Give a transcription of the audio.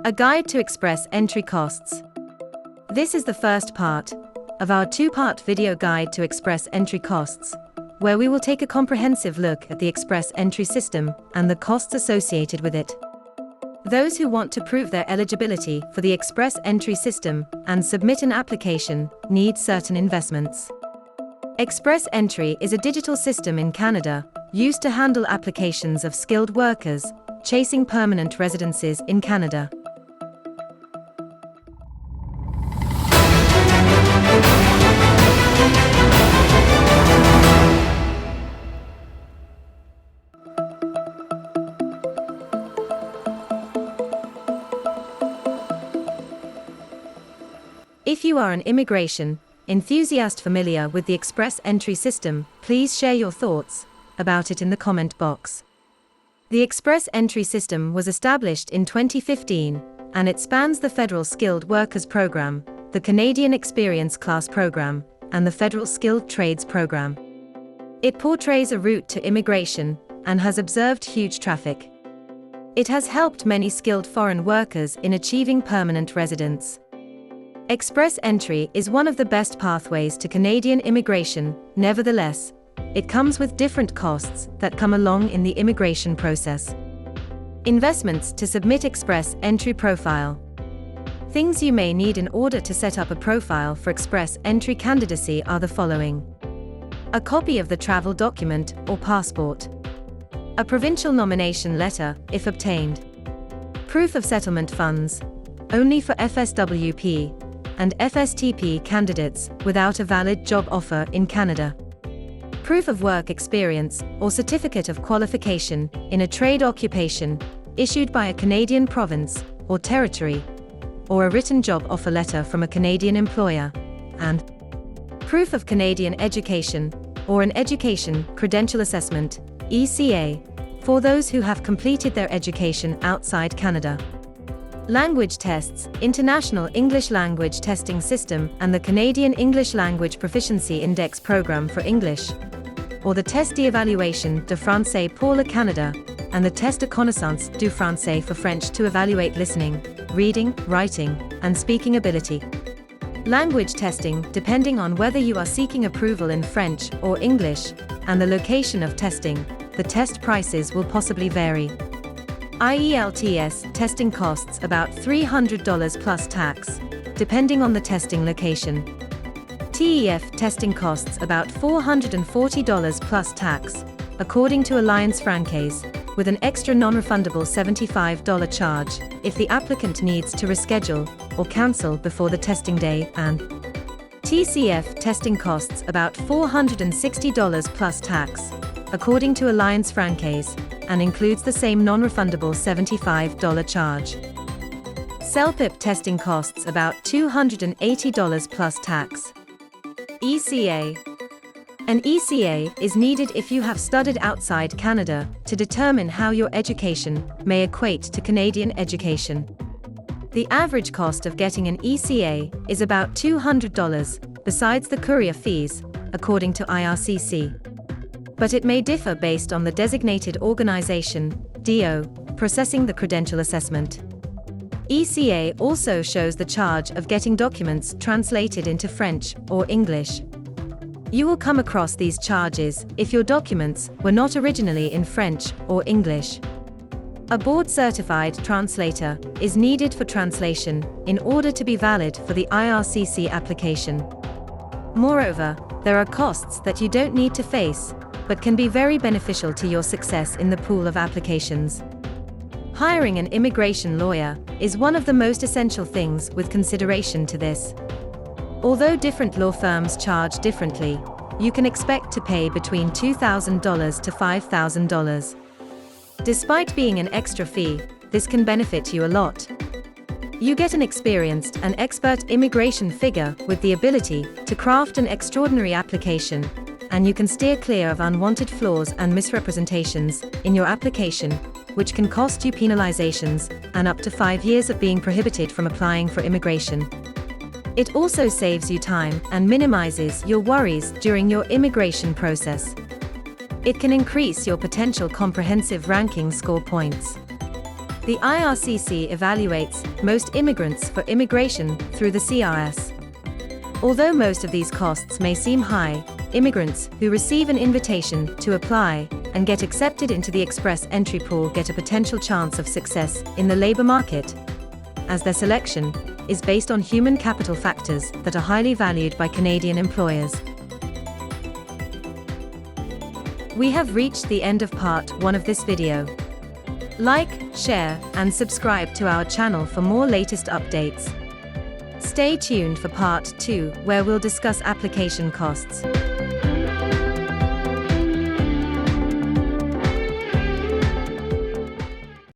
A guide to express entry costs. This is the first part of our two-part video guide to express entry costs, where we will take a comprehensive look at the express entry system and the costs associated with it. Those who want to prove their eligibility for the express entry system and submit an application need certain investments. Express entry is a digital system in Canada used to handle applications of skilled workers chasing permanent residencies in Canada. If you are an immigration enthusiast familiar with the express entry system, please share your thoughts about it in the comment box. The express entry system was established in 2015, and it spans the Federal Skilled Workers Program, the Canadian Experience Class Program, and the Federal Skilled Trades Program. It portrays a route to immigration and has observed huge traffic. It has helped many skilled foreign workers in achieving permanent residence. Express entry is one of the best pathways to Canadian immigration. Nevertheless, it comes with different costs that come along in the immigration process. Investments to submit express entry profile. Things you may need in order to set up a profile for express entry candidacy are the following: a copy of the travel document or passport, a provincial nomination letter if obtained, proof of settlement funds, only for FSWP and FSTP candidates without a valid job offer in Canada, proof of work experience or certificate of qualification in a trade occupation issued by a Canadian province or territory, or a written job offer letter from a Canadian employer, and proof of Canadian education or an education credential assessment (ECA) for those who have completed their education outside Canada. Language tests, International English Language Testing System and the Canadian English Language Proficiency Index Program for English, or the Test d'Évaluation de Français pour le Canada, and the Test de Connaissance du Français for French to evaluate listening, reading, writing, and speaking ability. Language testing, depending on whether you are seeking approval in French or English, and the location of testing, the test prices will possibly vary. IELTS testing costs about $300 plus tax, depending on the testing location. TEF testing costs about $440 plus tax, according to Alliance Francaise, with an extra non-refundable $75 charge if the applicant needs to reschedule or cancel before the testing day, and TCF testing costs about $460 plus tax, according to Alliance Francaise, and includes the same non-refundable $75 charge. CELPIP testing costs about $280 plus tax. ECA. An ECA is needed if you have studied outside Canada to determine how your education may equate to Canadian education. The average cost of getting an ECA is about $200, besides the courier fees, according to IRCC. But it may differ based on the designated organization, DO, processing the credential assessment. ECA also shows the charge of getting documents translated into French or English. You will come across these charges if your documents were not originally in French or English. A board-certified translator is needed for translation in order to be valid for the IRCC application. Moreover, there are costs that you don't need to face, but can be very beneficial to your success in the pool of applications. Hiring an immigration lawyer is one of the most essential things with consideration to this. Although different law firms charge differently, you can expect to pay between $2,000 to $5,000. Despite being an extra fee, this can benefit you a lot. You get an experienced and expert immigration figure with the ability to craft an extraordinary application, and you can steer clear of unwanted flaws and misrepresentations in your application, which can cost you penalizations and up to 5 years of being prohibited from applying for immigration. It also saves you time and minimizes your worries during your immigration process. It can increase your potential comprehensive ranking score points. The IRCC evaluates most immigrants for immigration through the CRS. Although most of these costs may seem high, immigrants who receive an invitation to apply and get accepted into the express entry pool get a potential chance of success in the labor market, as their selection is based on human capital factors that are highly valued by Canadian employers. We have reached the end of part 1 of this video. Like, share, and subscribe to our channel for more latest updates. Stay tuned for part 2, where we'll discuss application costs.